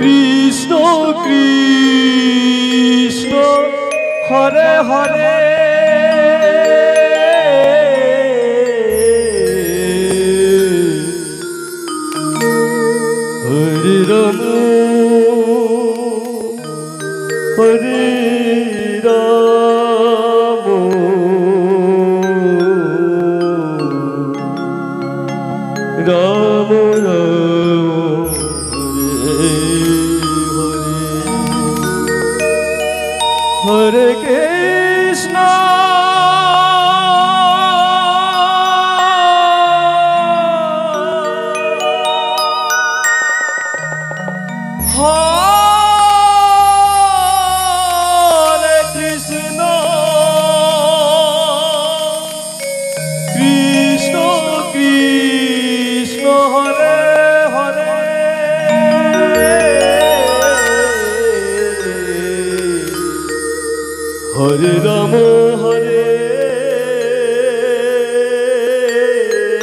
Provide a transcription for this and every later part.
কৃষ্ণ কৃষ্ণ হরে হরে হরে রাম হরে রাম রাম রাম হরে কৃষ্ণ হরে কৃষ্ণ কৃষ্ণ কৃষ্ণ হরে হরে হরে রাম হরে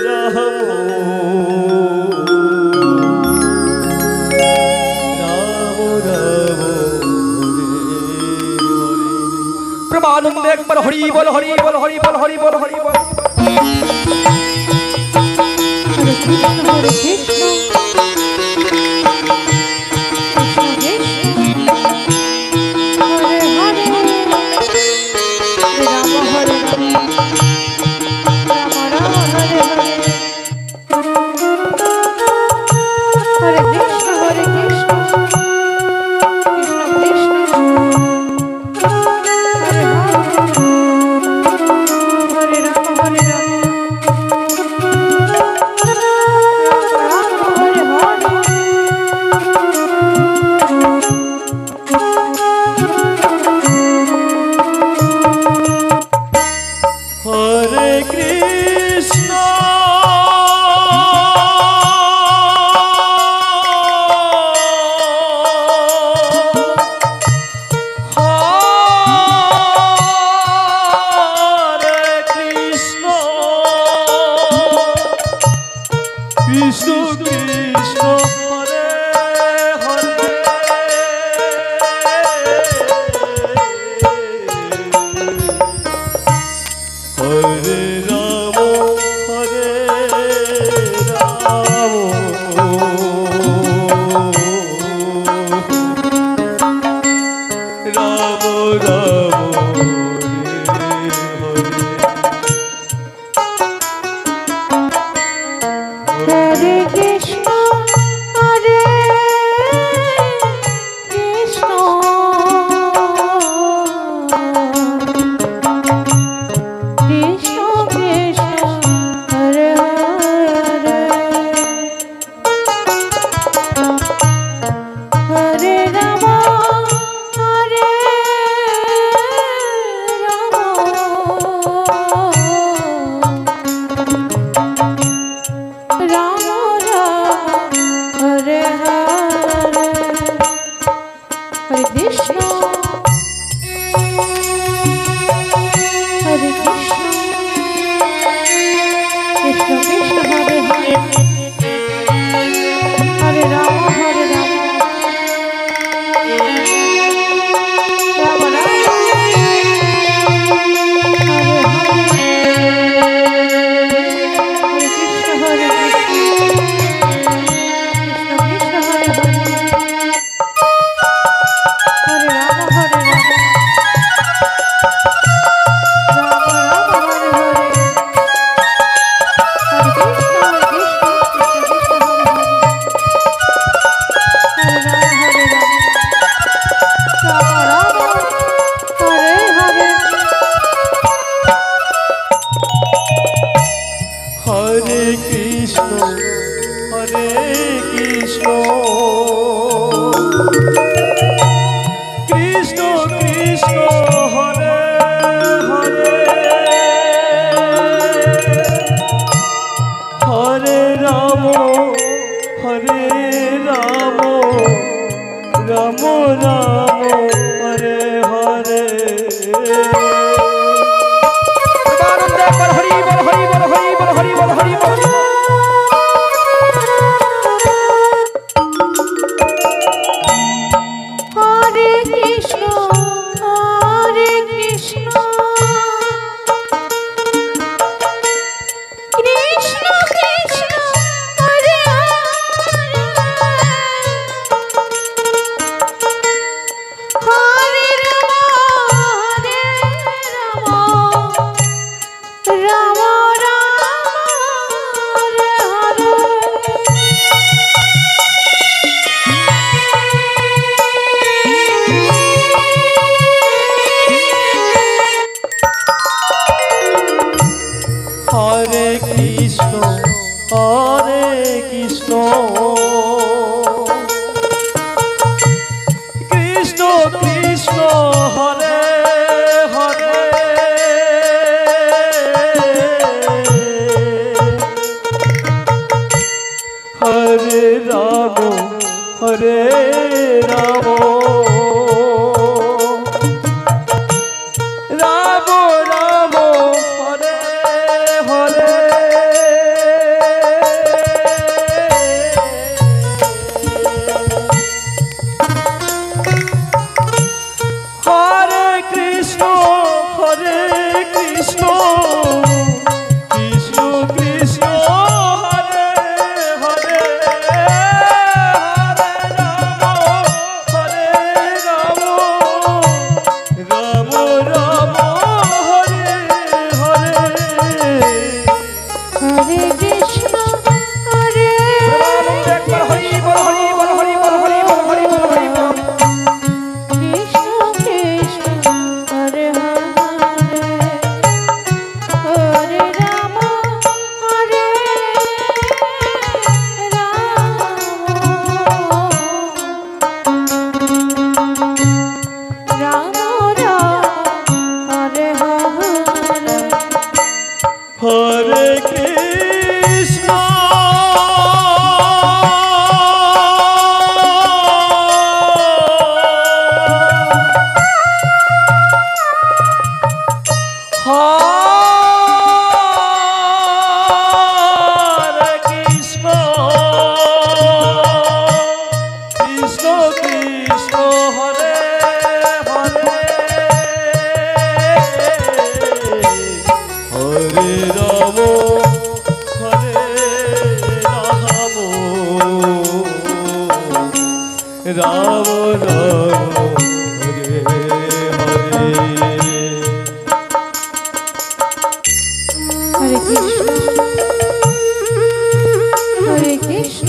রাম রাম রাম প্রমানন্দে একবার হরি বল হরি বল হরি বল হরি বল হরি বল হরে কৃষ্ণ হরে কৃষ্ণ হরে রাম রাম রাম হরে হরে হরে কৃষ্ণ হরে কৃষ্ণ কৃষ্ণ কৃষ্ণ হরে হরে হরে রাম হরে রাম রাম রাম হরে হরে হরে কৃষ্ণ হরে একবার হরি বল হরি বল হরি বল হরি বল হরি বল হরি বল কৃষ্ণ কৃষ্ণ হরে হরে হরে রাম হরে রাম রাম হরে হরে হরে কৃষ্ণ হরে কৃষ্ণ কৃষ্ণ কৃষ্ণ হরে হরে হরে রাম হরে রাম রাম রাম হরে হরে হরে কৃষ্ণ হরে কৃষ্ণ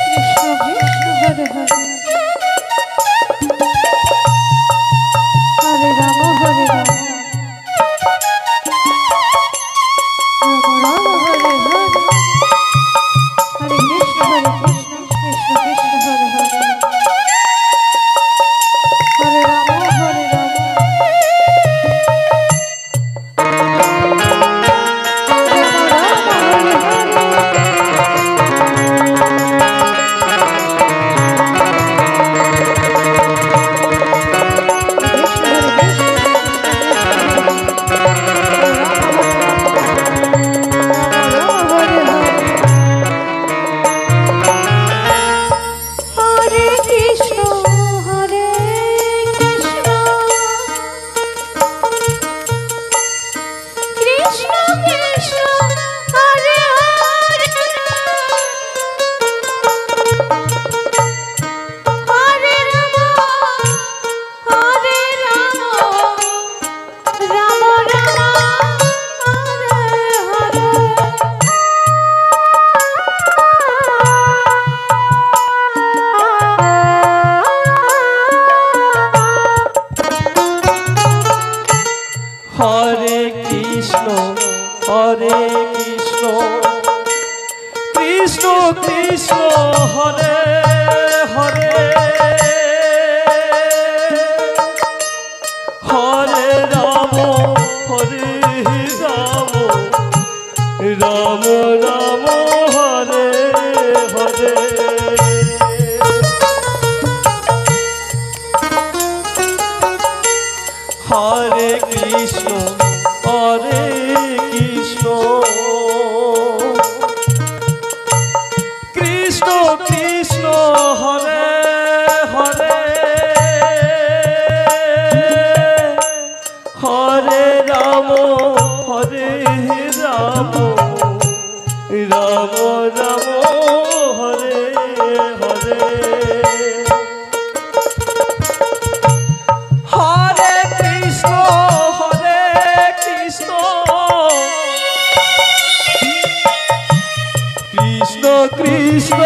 কৃষ্ণ কৃষ্ণ হরে হরে হরে রাম হরে রাম রাম রাম হরে হরে হরে কৃষ্ণ কৃষ্ণ কৃষ্ণ হরে হরে হরে রাম হরে রাম হরে কৃষ্ণ হরে কৃষ্ণ কৃষ্ণ কৃষ্ণ হরে হরে হরে রাম হরে রাম রাম রাম হরে হরে কৃষ্ণ হরে কৃষ্ণ কৃষ্ণ কৃষ্ণ হরে হরে হরে রাম হরে রাম রাম রাম হরে হরে হরে কৃষ্ণ হরে কৃষ্ণ কৃষ্ণ কৃষ্ণ হরে হরে হরে রাম হরে রাম রাম রাম হরে হরে হরে কৃষ্ণ হরে কৃষ্ণ কৃষ্ণ কৃষ্ণ